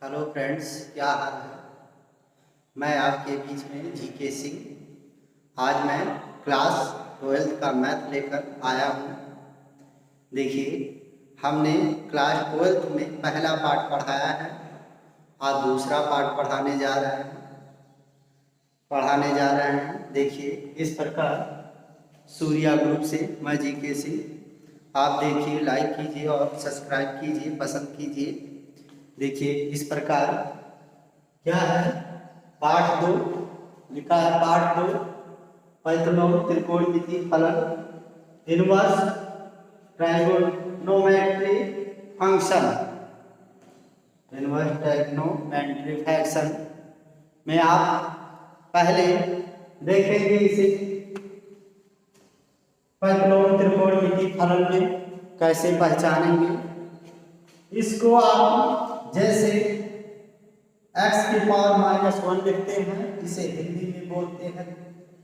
Hello friends, क्या हाल है। मैं आपके बीच में जीके सिंह। आज मैं क्लास 12th का मैथ लेकर आया हूँ। देखिए, हमने क्लास 12th में पहला पार्ट पढ़ाया है। आज दूसरा पार्ट पढ़ाने जा रहे हैं। देखिए, इस प्रकार सूर्या ग्रुप से मैं जीके सिंह। आप देखिए, लाइक कीजिए और सब्सक्राइब कीजिए, पसंद कीजिए। देखिए, इस प्रकार क्या है, पाठ 2 लिखा है। पाठ 2 पैथोलॉजी त्रिकोणमितीय फलन inverse trigonometry function. Inverse trigonometry function में आप पहले देखेंगे इसे पैथोलॉजी त्रिकोणमितीय फलन में कैसे पहचानेंगे। इसको आप जैसे x की पावर -1 लिखते हैं, इसे हिंदी में बोलते हैं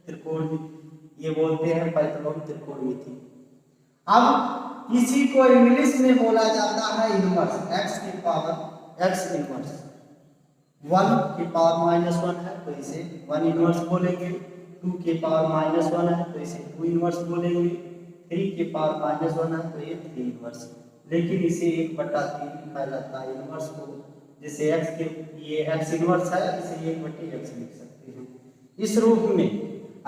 त्रिकोणमिति, ये बोलते हैं पैथोलॉजी त्रिकोणमिति। अब इसी को इंग्लिश में बोला जाता है इनवर्स। x की पावर x इनवर्स 1 की पावर -1 है तो इसे 1 इनवर्स बोलेंगे। 2 की पावर -1 है तो इसे 2 इनवर्स बोलेंगे। 3 की पावर -1 है तो ये 3 इनवर्स। लेकिन इसे 1/3 लिखा जाता है इनवर्स को। जैसे x के ये x इनवर्स है, इसे 1/x लिख सकते हैं इस रूप में।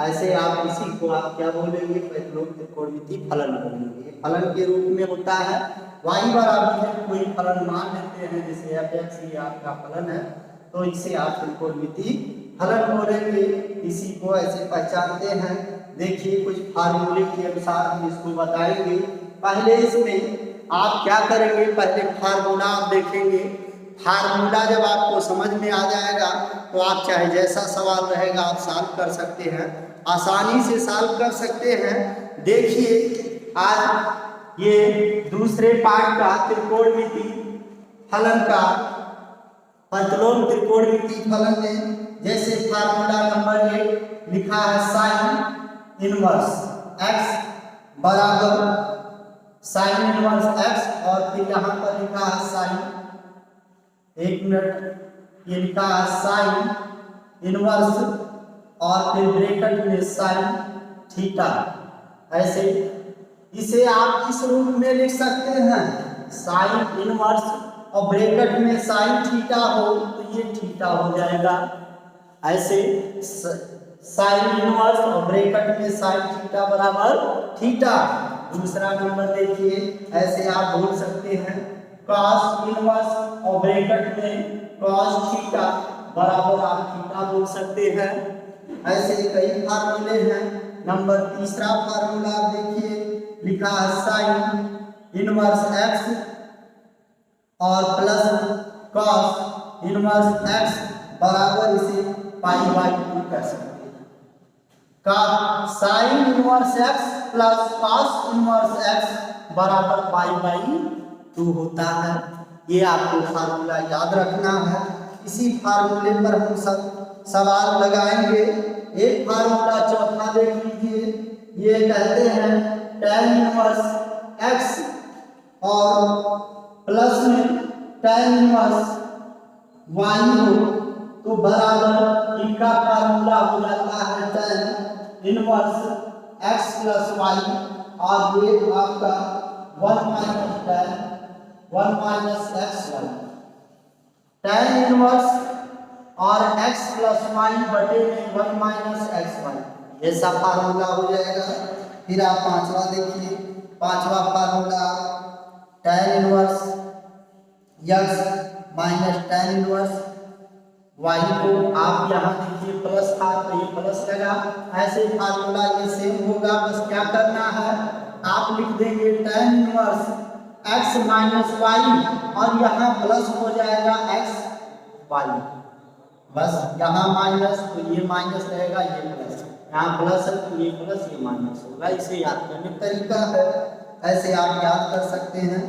ऐसे आप इसी को आप क्या बोलेंगे, पैथोलॉजी त्रिकोणमितीय फलन बोलेंगे। फलन के रूप में होता है। y बराबर कोई फलन मान लेते हैं, जैसे f(x) ये आपका फलन है तो इसे आप त्रिकोणमितीय फलन बोलेंगे। इसी को ऐसे पहचानते हैं। देखिए, कुछ फार्मूले के अनुसार हम इसको बताएंगे। पहले इसमें आप क्या करेंगे, पहले फार्मूला आप देखेंगे। फार्मूला जब आपको समझ में आ जाएगा तो आप चाहे जैसा सवाल रहेगा आप सॉल्व कर सकते हैं, आसानी से सॉल्व कर सकते हैं। देखिए, आज ये दूसरे पार्ट का त्रिकोणमितीय फलन का पैथोलॉजी त्रिकोणमितीय फलन में जैसे फार्मूला नंबर 1 लिखा है साइन इनवर्स x बराबर साइन इनवर्स x, और फिर यहाँ पर लिखा है साइन, 1 मिनट, ये लिखा है साइन इनवर्स और फिर ब्रैकेट में साइन थीटा। ऐसे इसे आप इस रूप में लिख सकते हैं, साइन इनवर्स और ब्रैकेट में साइन थीटा हो तो ये थीटा हो जाएगा। ऐसे साइन इनवर्स और ब्रैकेट में साइन थीटा बराबर थीटा। दूसरा नंबर देखिए, ऐसे आप बोल सकते हैं कॉस इनवर्स और ब्रैकेट में कॉस थीटा बराबर आप थीटा बोल सकते हैं। ऐसे कई फार्मूले हैं। नंबर तीसरा फार्मूला आप देखिए, लिखा है साइन इनवर्स x और प्लस कॉस इनवर्स x बराबर इसे π/2 कर सकते हैं। का sine inverse x plus cos inverse x बराबर π/2 होता है। ये आपको फार्मूला याद रखना है। इसी फार्मूले पर हम सब सवाल लगाएंगे। एक फार्मूला चौथा देख लीजिए, ये कहते हैं tan इनवर्स x और प्लस में tan इनवर्स y हो तो बराबर इनका फार्मूला हो जाता है tan inverse x plus y, और ये आपका 1 माइनस x1 tan इनवर्स और x प्लस y बटे में 1 माइनस x1, ऐसा फार्मूला हो जाएगा। फिर आप पांचवा देखिए, पांचवा formula tan inverse x minus tan inverse y को आप यहाँ देखिए प्लस था तो ये प्लस लगा। ऐसे फार्मूला ये सेम होगा, बस क्या करना है, आप लिख देंगे tan inverse x minus y और यहाँ प्लस हो जाएगा x y। बस यहाँ माइनस तो ये माइनस रहेगा, ये प्लस, यहाँ प्लस है तो ये प्लस ये माइनस होगा। इसे याद करने का तरीका है, ऐसे आप याद कर सकते हैं।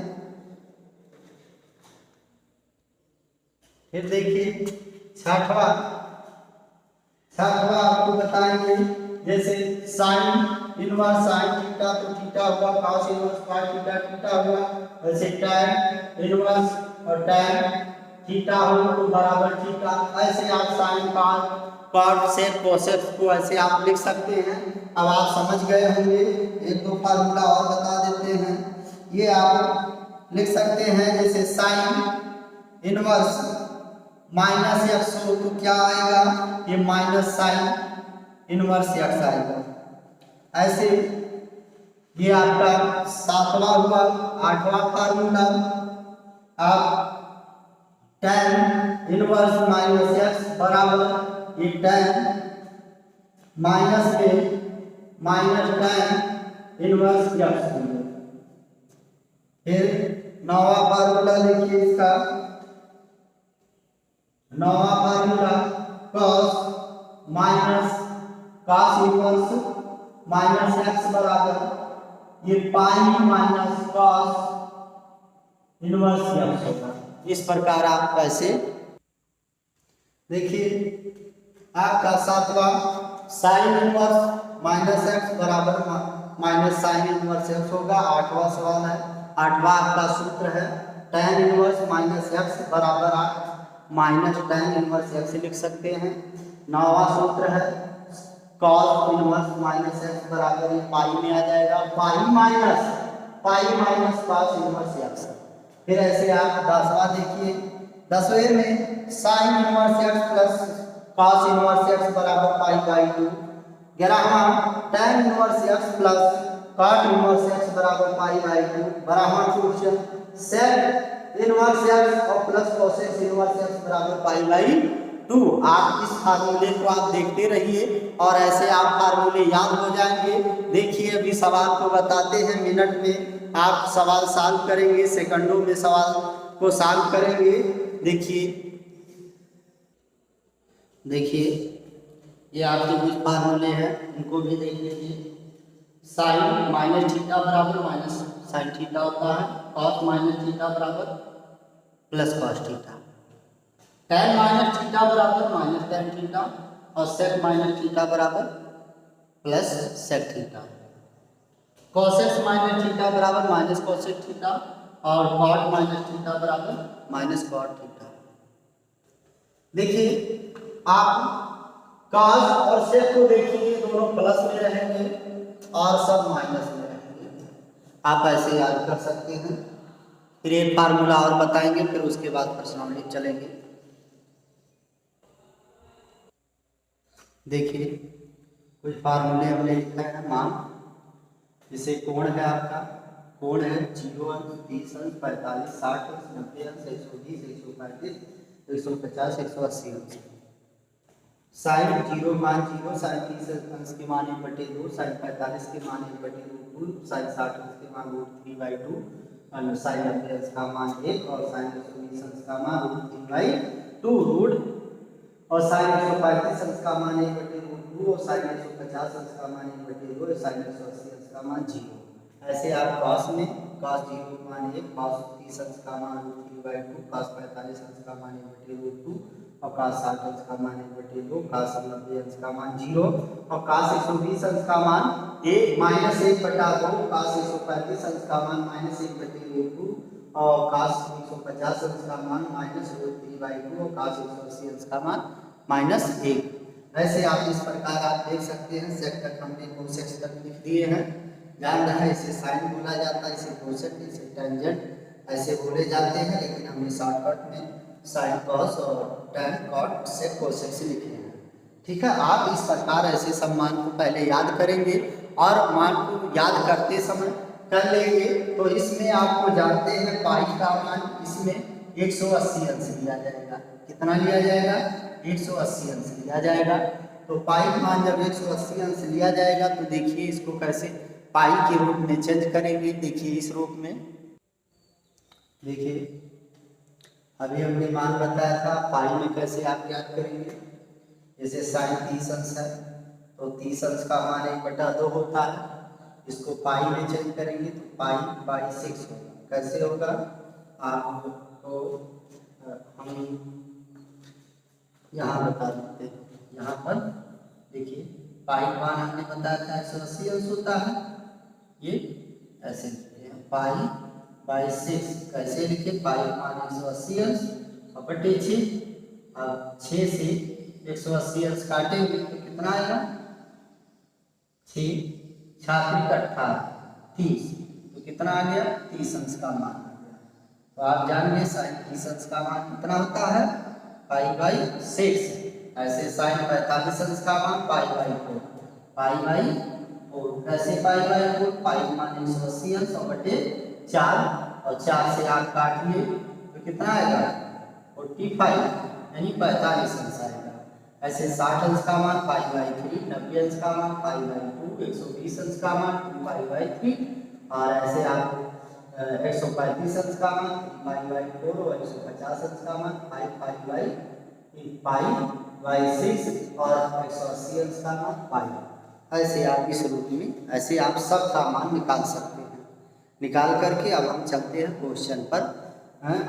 फिर देखिए छठवा आपको बताएंगे, जैसे साइन इनवर्स साइन थीटा तो थीटा हुआ, cos inverse cos theta theta हुआ। वैसे tan इनवर्स और tan थीटा हो तो बराबर थीटा। ऐसे आप साइन कॉट सेक कोसेक को ऐसे आप लिख सकते हैं। अब आप समझ गए होंगे। एक दो फार्मूला और बता देते हैं। ये आप लिख सकते हैं जैसे साइन इनवर्स माइनस एक्स हो तो क्या आएगा, ये माइनस साइन इनवर्स एक्स आएगा। ऐसे ये आपका 7वां हुआ। 8वां फार्मूला आप tan इनवर्स माइनस एक्स बराबर ये tan माइनस में माइनस tan इनवर्स एक्स। फिर 9वां फार्मूला देखिए इसका। 9वां फार्मूला cos minus cos inverse minus x बराबर ये pi minus cos inverse x होगा। इस प्रकार आप कैसे देखिए आपका 7वां साइन इनवर्स माइनस एक्स बराबर माइनस साइन इनवर्स एक्स होगा। 8वां सवाल है। 8वां आपका सूत्र है tan इनवर्स माइनस एक्स बराबर आप माइनस tan इनवर्स एक्स लिख सकते हैं। 9वां सूत्र है cos इनवर्स माइनस एक्स बराबर ये पाई में आ जाएगा pi minus cos inverse x. फिर ऐसे आप 10वां देखिए। 10वें में sine inverse x plus cos inverse x बराबर पाई बाई 2। 11वां tan inverse x plus cot inverse x बराबर पाई बाई 2। 12वां क्वेश्चन sec इनवर्स एक्स और प्लस cosec इनवर्स एक्स बराबर पाई बाई 2। आप इस फार्मूले को आप देखते रहिए और ऐसे आप फार्मूले याद हो जाएंगे। देखिए अभी सवाल को बताते हैं, मिनट में आप सवाल सॉल्व करेंगे, सेकंडों में सवाल को सॉल्व करेंगे। देखिए ये आपके कुछ फार्मूले हैं, उनको भी देख लीजिए। साइन माइनस थीटा बराबर माइनस साइन थीटा होता है। कॉस माइनस थीटा बराबर plus cos theta. tan minus theta बराबर माइनस tan थीटा और sec माइनस थीटा बराबर plus sec theta. cosec minus theta बराबर माइनस cosec थीटा और cot माइनस थीटा बराबर माइनस cot थीटा। देखिए आप cos और sec को देखिए, दोनों प्लस में रहेंगे और सब माइनस में रहेंगे। आप ऐसे याद कर सकते हैं। फिर एक फार्मूला और बताएंगे, फिर उसके बाद प्रश्नावली चलेंगे। देखिए कुछ फार्मूले हमने लिखा है। मान जैसे कोण है आपका, कोण है 0 अंश 30 अंश 45 60 अंश 90 अंश 120 135 150 180 अंश। साइन 0 मान 0 साइन 30 अंश के मान 1/2 साइन 45 के मान 1/2 साइन 60 अंश के मान √3/2 और साइन 90 अंश का मान 1 और साइन 120 अंश का मान √3/2 रूट और साइन 135 अंश का मान 1/2 और साइन 150 अंश का मान 1/2 और साइन 180 अंश का मान 0। ऐसे आप cos में cos 0 का मान 1 cos 30 अंश का मान √3/2 cos 45 अंश का मान 1/2 और cos 60 अंश का मान 1/2 cos 90 अंश का मान 0 और cos 120 अंश का मान -1/2 cos 135 अंश का मान -1/2 और cos 150 अंश का मान -√3/2 और cos 180 अंश का मान -1। ऐसे आप इस प्रकार आप देख सकते हैं। सेक तक हमने कोसेक तक लिख दिए हैं। ध्यान रहे इसे साइन बोला जाता है, इसे कोसेक, इसे टेंजेंट ऐसे बोले जाते हैं, लेकिन हमने शॉर्टकट में साइन कॉस और tan कॉट सेक कोसेक से लिखे हैं। ठीक है, आप इस प्रकार ऐसे सब मान को पहले याद करेंगे और मान को याद करते समय कर लेंगे। तो इसमें आपको जानते हैं पाई का मान इसमें 180 अंश लिया जाएगा। कितना लिया जाएगा? 180 अंश लिया जाएगा। तो पाई मान जब 180 अंश लिया जाएगा तो देखिए इसको कैसे पाई के रूप में चेंज करेंगे। देखिए इस रूप में, देखिए अभी हमने मान बताया था पाई में कैसे आप याद करेंगे। जैसे साइन 30 अंश है तो 30 अंश का मान 1/2 होता है। इसको पाई में चेंज करेंगे तो पाई बाई 6 होगा। कैसे होगा आपको हम यहाँ बता देते हैं। यहाँ पर देखिए पाई मान हमने बताया था 180 अंश होता है। ये ऐसे लिखते हैं पाई बाई 6। कैसे लिखे? पाई मान 180 अंश और बटे 6। अब 6 से 180 अंश काटेंगे तो कितना आएगा? 6 6 18 30, तो कितना आ गया? 30 अंश का मान आ गया। तो आप जान गए साइन 30 अंश का मान कितना होता है? पाई/6। ऐसे साइन 45 अंश का मान पाई/4, पाई/4। ऐसे पाई/4, पाई मान 180 अंश और बटे 4, और 4 से आप काटिए तो कितना आएगा? 45, यानी 45 अंश आएगा। ऐसे 60 अंश का मान पाई/3, 90 अंश का मान पाई/2, 120 अंश का मान 2पाई/3, और ऐसे आप 135 अंश का मान पाई/4 और 150 अंश का मान 5पाई/6 और 180 अंश का मान पाई। ऐसे आप इस रूप में ऐसे आप सब का मान निकाल सकते हैं। निकाल करके अब हम चलते हैं क्वेश्चन पर,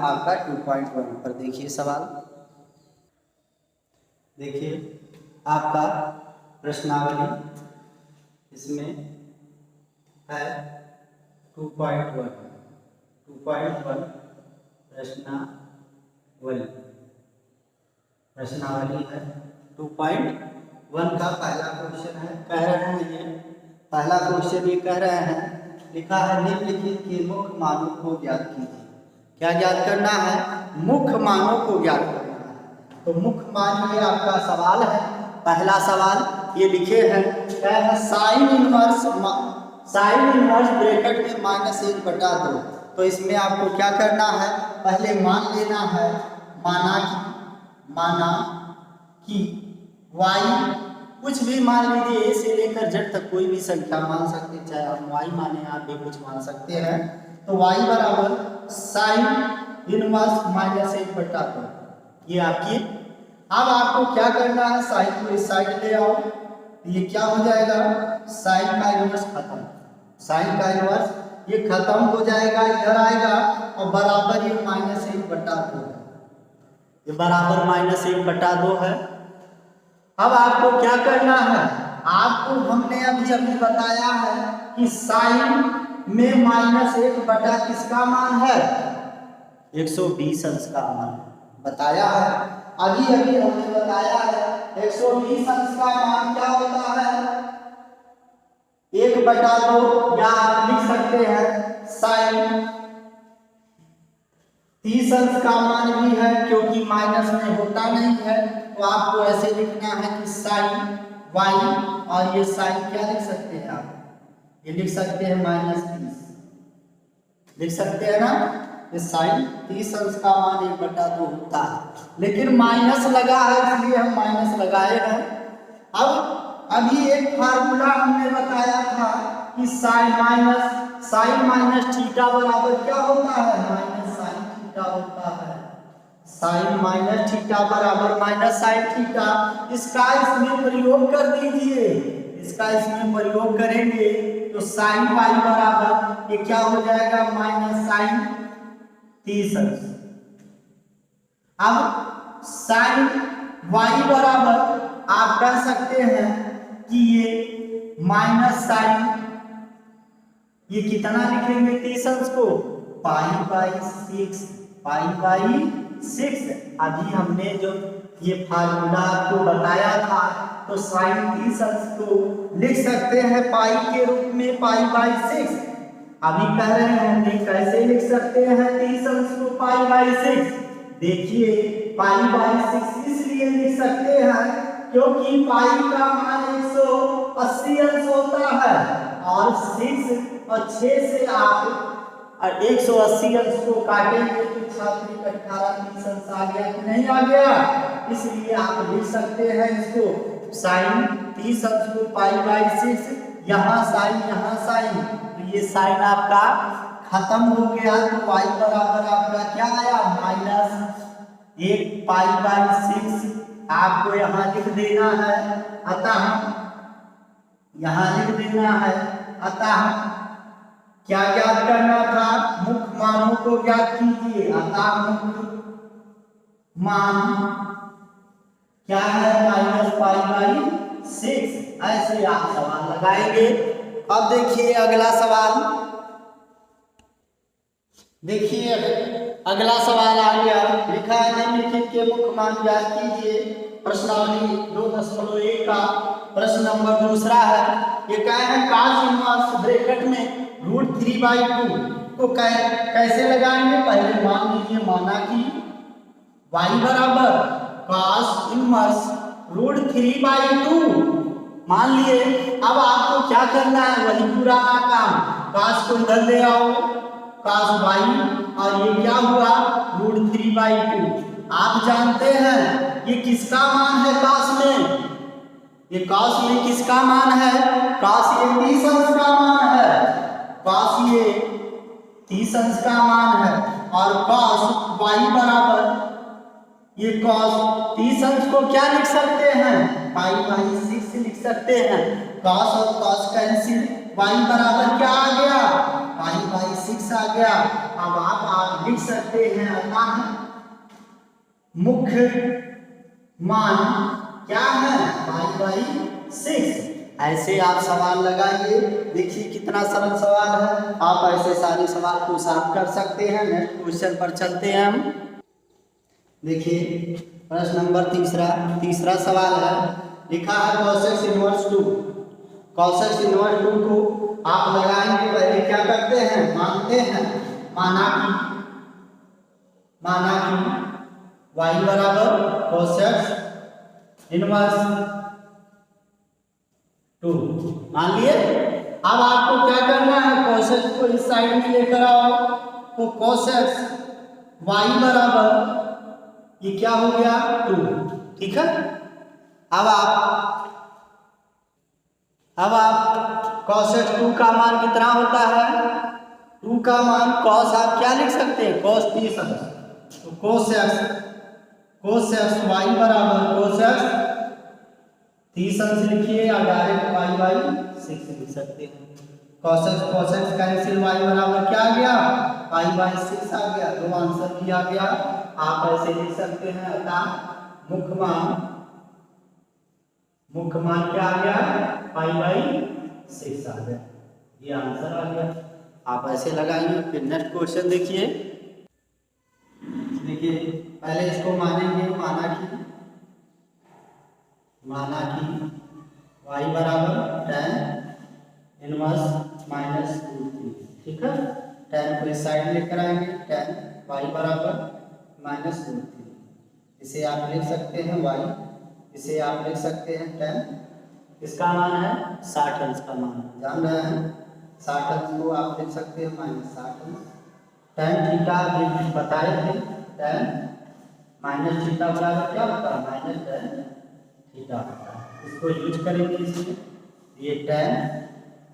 आपका 2.1 पर। देखिए सवाल, देखिए आपका प्रश्नावली इसमें है 2.1 प्रश्नावली है 2.1 का पहला क्वेश्चन है। कह रहे हैं ये पहला क्वेश्चन ये कह रहे हैं, लिखा है निम्नलिखित के मुख्य मानों को ज्ञात कीजिए। क्या ज्ञात करना है? मुख्य मानों को ज्ञात करना है। तो मुख्य मान ये आपका सवाल है। पहला सवाल ये लिखे हैं, क्या है? साइन इनवर्स ब्रैकेट में -1/2। तो इसमें आपको क्या करना है? पहले मान लेना है, माना कि y कुछ भी मान लीजिए, a से लेकर z तक कोई भी संख्या मान सकते हैं, चाहे हम y माने आप भी कुछ मान सकते हैं। तो y बराबर साइन इनवर्स -1/2 ये आपकी। अब आपको क्या करना है? साइन को इस साइड ले आओ, ये क्या हो जाएगा? साइन का इनवर्स खत्म, साइन का इनवर्स ये खत्म हो जाएगा, इधर आएगा और बराबर ये -1/2 है, ये बराबर -1/2 है। अब आपको क्या करना है? आपको हमने अभी बताया है कि साइन में -1 किसका मान है? 120 अंश का मान बताया है। अभी हमने बताया है 120 अंश का मान क्या होता है? 1/2, या आप लिख सकते हैं साइन 30 अंश का मान भी है, क्योंकि माइनस में होता नहीं है। तो आपको ऐसे लिखना है कि साइन y, और ये साइन क्या लिख सकते हैं आप? ये लिख सकते हैं -30, लिख सकते हैं ना? ये साइन 30 अंश का मान 1/2 होता है, लेकिन माइनस लगा है इसलिए हम माइनस लगाए हैं। अब अभी एक फार्मूला हमने बताया था कि साइन माइनस थीटा बराबर क्या होता है? माइनस साइन थीटा होता है। साइन माइनस थीटा बराबर माइनस साइन थीटा। इसका इसमें प्रयोग कर दीजिए, इसका इसमें प्रयोग करेंगे तो साइन y बराबर ये क्या हो जाएगा? -साइन 30 अंश। अब साइन y बराबर आप कह सकते हैं कि ये -साइन, ये कितना लिखेंगे 30 अंश को? पाई/6, पाई/6। अभी हमने जो ये फार्मूला आपको बताया था, तो साइन 30 अंश को लिख सकते हैं पाई के रूप में, पाई/6। अभी कह रहे हैं कैसे लिख सकते हैं 30 अंश को पाई/6? देखिए पाई/6 इसलिए लिख सकते हैं क्योंकि पाई का मान 180 अंश होता है, और 6 और 6 से आप 180 अंश को काटेंगे तो 6 18 30 अंश आ गया कि नहीं आ गया? इसलिए आप लिख सकते हैं इसको साइन 30 अंश को पाई/6, यहाँ साइन, तो ये साइन आपका खत्म हो गया। तो y बराबर आपका क्या आया? -1 पाई/6 आपको यहाँ लिख देना है। अतः यहाँ लिख देना है, अतः क्या ज्ञात करना था? मुख्य मानों को ज्ञात कीजिए। अतः मुख्य मान क्या है? -पाई/6। ऐसे आप सवाल लगाएंगे। अब देखिए अगला सवाल, देखिए अगला सवाल आ गया, लिखा है निम्नलिखित के मुख्य मान ज्ञात कीजिए। प्रश्नावली 2.1 का प्रश्न नंबर दूसरा है। ये क्या है, cos इनवर्स ब्रैकेट में √3/2 को कैसे लगाएंगे। पहले मान लीजिए, माना कि y बराबर cos इनवर्स √3/2 मान लिए। अब आपको क्या करना है, वही पुराना काम, cos को इधर ले आओ, cos y, और ये क्या हुआ √3/2। आप जानते हैं ये किसका मान है cos में, ये cos में किसका मान है, cos ये 30 अंश का मान है, cos ये 30 अंश का मान है। और cos y बराबर ये cos 30 अंश को क्या लिख सकते हैं, π/6 लिख सकते हैं। cos और cos कैंसिल, y बराबर क्या आ गया, π/6 आ गया। अब आप लिख सकते हैं अतः मुख्य मान क्या है, π/6। ऐसे आप सवाल लगाइए, देखिए कितना सरल सवाल है। आप ऐसे सारे सवाल को सॉल्व कर सकते हैं। नेक्स्ट क्वेश्चन पर चलते हैं हम। देखिए प्रश्न नंबर तीसरा सवाल है, लिखा है cos इनवर्स 2। cos इनवर्स 2 को आप लगाएंगे, पहले क्या करते हैं, मानते हैं, माना कि y बराबर cos इनवर्स 2 मान लिए। अब आपको क्या करना है, cos को इस साइड में लेकर आओ, तो cos y बराबर ये क्या हो गया 2, ठीक है। अब आप cos 2 का मान कितना होता है, 2 का मान cos आप क्या लिख सकते हैं, cos 30 अंश, तो cos y बराबर cos 30 अंश लिखिए, या डायरेक्ट π/6 लिख सकते हैं। cos कैंसिल, y बराबर क्या आ गया, π/6 आ गया। दो आंसर भी आ गया, आप ऐसे लिख सकते हैं। अतः मुख्य मान क्या आ गया, π/6 आ गया, ये आंसर आ गया। आप ऐसे लगाएंगे। फिर नेक्स्ट क्वेश्चन देखिए पहले इसको मानेंगे, माना कि y बराबर tan इनवर्स -√3, ठीक है। tan को इस साइड लेकर आएंगे, tan y बराबर -√3, इसे आप लिख सकते हैं y, इसे आप लिख सकते हैं tan, इसका मान है 60 अंश का मान, जान रहे हैं। 60 अंश को आप लिख सकते हैं -60 अंश। tan थीटा भी बताए थे, tan माइनस थीटा बराबर क्या होता है, -tan थीटा होता है। इसको यूज करेंगे इसमें, ये tan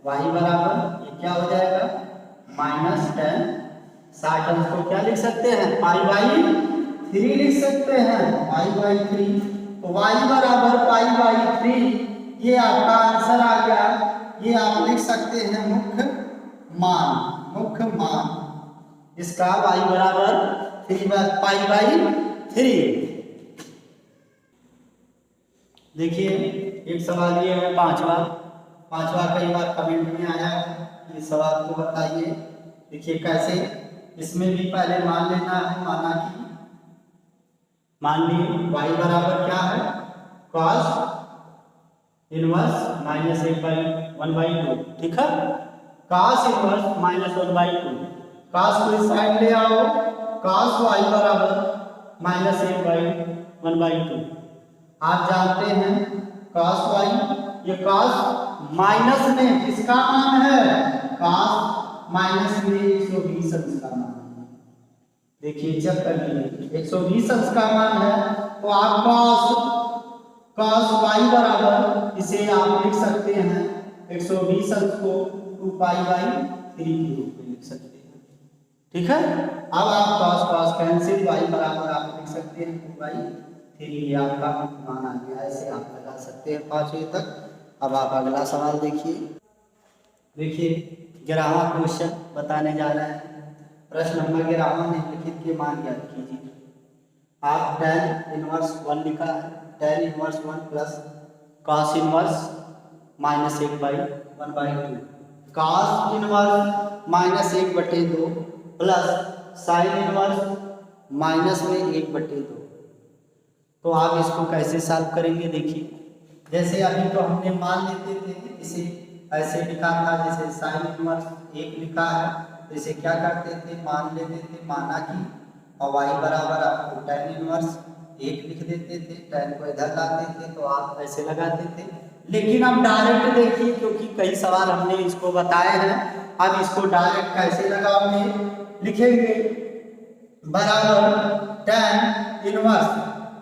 y बराबर ये क्या हो जाएगा, -tan 60 अंश को क्या लिख सकते हैं, π/3 लिख सकते हैं, π/3। तो y बराबर π/3, ये आपका आंसर आ गया। ये आप लिख सकते हैं मुख्य मान इसका y बराबर π/3। देखिए एक सवाल ये है, पांचवा कई बार कमेंट में आया है, ये सवाल को बताइए। देखिए कैसे, इसमें भी पहले मान लेना है, मान ली y बराबर क्या है, cos इनवर्स -1/2, ठीक है। cos इनवर्स -1/2, cos को इस साइड ले आओ, cos y बराबर -1/2। आप जानते हैं cos y, ये cos माइनस में किसका मान है, cos माइनस में 120 अंश का मान है। देखिए चेक कर लीजिए, 120 अंश का मान है, तो आप cos y बराबर इसे आप लिख सकते हैं 120 अंश को 2π/3 के रूप में लिख सकते हैं, ठीक है। अब आप cos कैंसिल, y बराबर आप लिख सकते हैं 2/3, ये आपका मान आ गया। ऐसे आप लगा सकते हैं 5वें तक। अब आप अगला सवाल देखिए 11वां क्वेश्चन बताने जा रहे हैं। प्रश्न नंबर 11 निम्नलिखित के मान ज्ञात कीजिए। आप tan इनवर्स 1 लिखा है, tan inverse 1 plus cos inverse -1/2, cos inverse -1/2 plus sign inverse minus में 1/2। तो आप इसको कैसे सॉल्व करेंगे देखिए, जैसे अभी तो हमने मान लेते थे, इसे ऐसे लिखा था जैसे साइन इनवर्स 1 लिखा है, तो इसे क्या करते थे, मान लेते थे, माना कि और y बराबर आपको tan इनवर्स 1 लिख देते थे, tan को इधर लाते थे तो आप ऐसे लगाते थे। लेकिन अब डायरेक्ट देखिए, क्योंकि कई सवाल हमने इसको बताए हैं, अब इसको डायरेक्ट कैसे लगाओगे, लिखेंगे बराबर tan इनवर्स,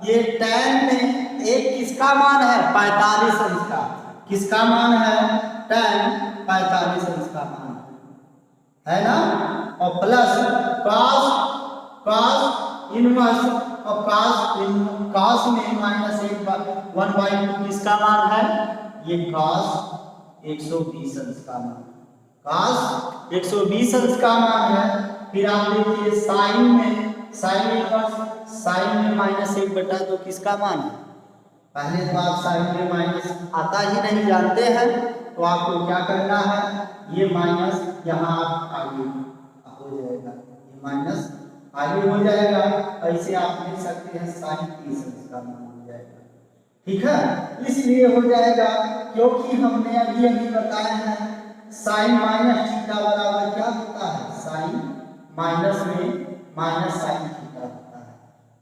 ये tan में एक किसका मान है, 45 अंश का, किसका मान है, tan 45 अंश का मान है ना, और प्लस cos इनवर्स, और cos में माइनस 1/2 किसका मान है, ये cos 120 अंश का मान, cos 120 अंश का मान है। फिर आप देखिए साइन में, साइन इनवर्स, साइन में -1/2 किसका मान है, पहले तो आप साइन में माइनस आता ही नहीं जानते हैं, तो आपको क्या करना है, ये माइनस यहाँ आगे हो जाएगा, ये माइनस आगे हो जाएगा, ऐसे आप लिख सकते हैं साइन 30 अंश का मान हो जाएगा, ठीक है। इसलिए हो जाएगा क्योंकि हमने अभी बताया है साइन माइनस थीटा बराबर क्या होता है, साइन माइनस में माइनस साइन थीटा होता है।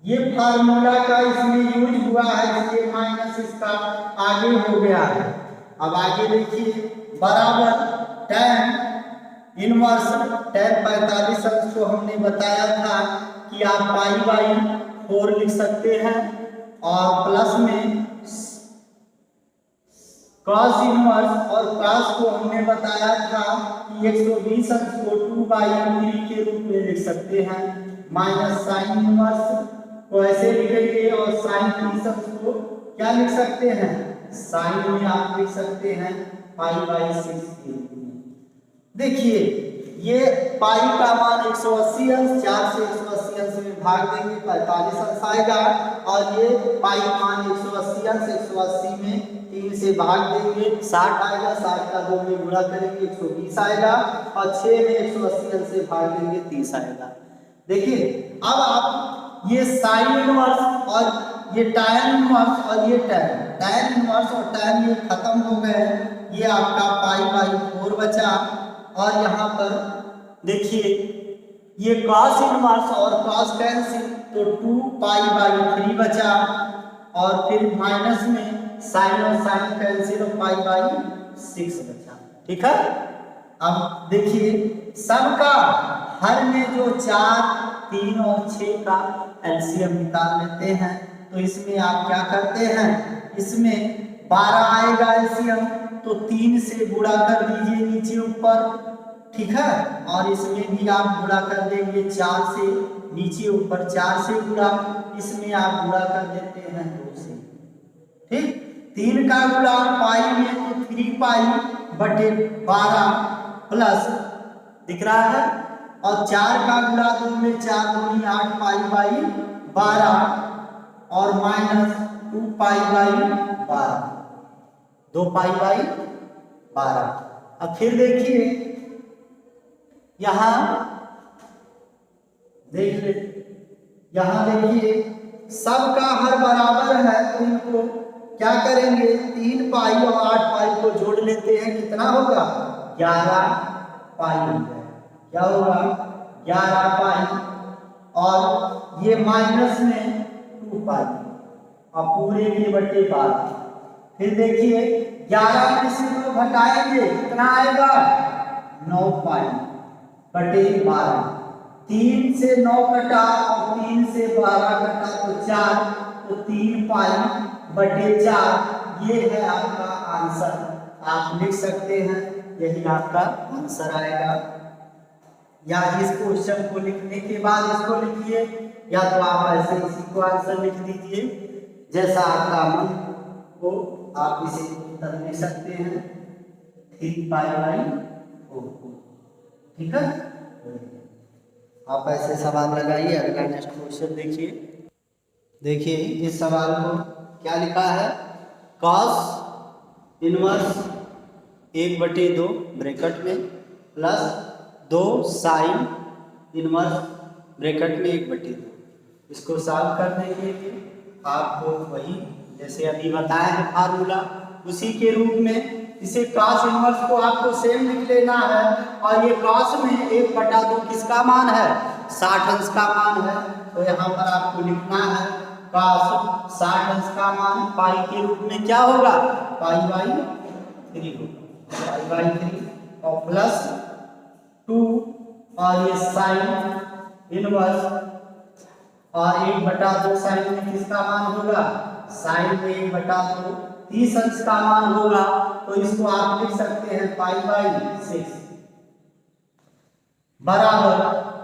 ये फार्मूला का इसमें यूज हुआ है, इसलिए माइनस इसका आगे हो गया है। अब आगे देखिए बराबर tan इनवर्स, tan 45 अंश को हमने बताया था कि आप π/4 लिख सकते हैं, और प्लस में cos इनवर्स, और cos को हमने बताया था कि 120 अंश को 2/3 के रूप में लिख सकते हैं, माइनस साइन इनवर्स को ऐसे लिखेंगे, और साइन 30 अंश को क्या लिख सकते हैं, साइन में आप लिख सकते हैं π/6 के रूप में। देखिए ये पाई का मान 180 अंश, 4 से 180 अंश में भाग देंगे 45 अंश आएगा, और ये पाई मान 180 अंश, 180 में 3 से भाग देंगे 60 आएगा, 60 का 2 में गुणा करेंगे 120 आएगा, और 6 में 180 अंश से भाग देंगे 30 आएगा। देखिए अब आप ये साइन इनवर्स और ये tan इनवर्स और ये tan इनवर्स और tan ये खत्म हो गए, ये आपका π/4 बचा, और यहाँ पर देखिए ये cos इनवर्स और cos कैंसिल, तो 2π/3 बचा, और फिर माइनस में साइन और साइन कैंसिल और π/6 बचा, ठीक है। अब देखिए सबका हर में जो 4, 3 और 6 का एलसीएम निकाल लेते हैं, तो इसमें आप क्या करते हैं, इसमें 12 आएगा एलसीएम, तो 3 से गुणा कर दीजिए नीचे ऊपर, ठीक है, और इसमें भी आप गुणा कर देंगे 4 से, नीचे ऊपर 4 से गुणा, इसमें आप गुणा कर देते हैं 2 से, ठीक। 3 का गुणा पाई में तो 3π/12 प्लस दिख रहा है, और 4 का गुणा 2 में 4 दूनी 8π/12 और माइनस 2π/12, 2π/12। अब फिर देखिए यहाँ देख ले, यहाँ देखिए सबका हर बराबर है, तो इनको क्या करेंगे, 3π और 8π को जोड़ लेते हैं, कितना होगा 11π हो जाएगा, क्या होगा 11π, और ये माइनस में 2π और पूरे के बटे 12। फिर देखिए 11 में से 2 घटाएंगे, कितना आएगा 9π/12, 3 से 9 कटा और 3 से 12 कटा तो 4, तो 3π/4, ये है आपका आंसर, आप लिख सकते हैं, यही आपका आंसर आएगा। या इस क्वेश्चन को लिखने के बाद इसको लिखिए, या तो आप ऐसे इसी को आंसर लिख दीजिए, जैसा आपका मन हो आप इसे उत्तर लिख सकते हैं 3π/4, ठीक है। आप ऐसे सवाल लगाइए। अगला नेक्स्ट क्वेश्चन देखिए, देखिए इस सवाल को क्या लिखा है, cos इनवर्स 1/2 ब्रैकेट में प्लस 2 साइन इनवर्स ब्रैकेट में 1/2। इसको सॉल्व करने के लिए आपको वही जैसे अभी बताया है फार्मूला, उसी के रूप में इसे cos इनवर्स को आपको सेम लिख लेना है। और ये cos में 1/2 किसका मान है? 60 अंश का मान है। तो यहाँ पर आपको लिखना है cos 60 अंश का मान पाई के रूप में क्या होगा? π/3 होगा, π/3 और प्लस 2 और ये साइन इनवर्स और 1/2 साइन में किसका मान होगा? साइन में 1/2 30 अंश का मान होगा। तो इसको आप लिख सकते हैं π/6 बराबर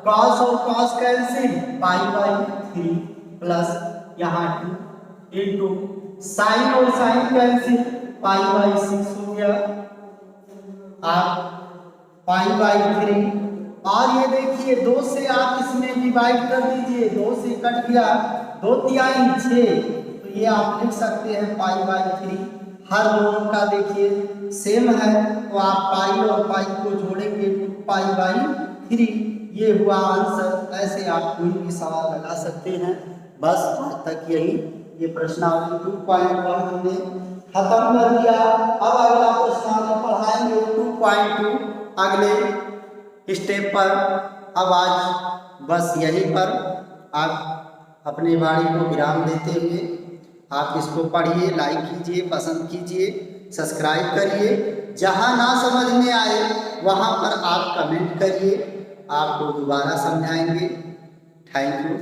cos और cos कैंसिल π/3 प्लस यहाँ 2 इंटू साइन और साइन कैंसिल π/6 हो गया आप π/3। और ये देखिए 2 से आप इसमें डिवाइड कर दीजिए, 2 से कट गया, 2 तिहाई 6, तो ये आप लिख सकते हैं π/3। हर दोनों का देखिए सेम है तो आप पाई और पाई को जोड़ेंगे तो π/3 ये हुआ आंसर। ऐसे आप कोई भी सवाल लगा सकते हैं। बस आज तक यही ये प्रश्नावली 2.1 हमने खत्म कर दिया। अब अगला प्रश्न हम पढ़ाएंगे 2.2 अगले स्टेप पर। अब आज बस यहीं पर आप अपनी वाणी को विराम देते हुए आप इसको पढ़िए, लाइक कीजिए, पसंद कीजिए, सब्सक्राइब करिए। जहाँ ना समझ में आए वहाँ पर आप कमेंट करिए, आपको दोबारा समझाएंगे। Thank you.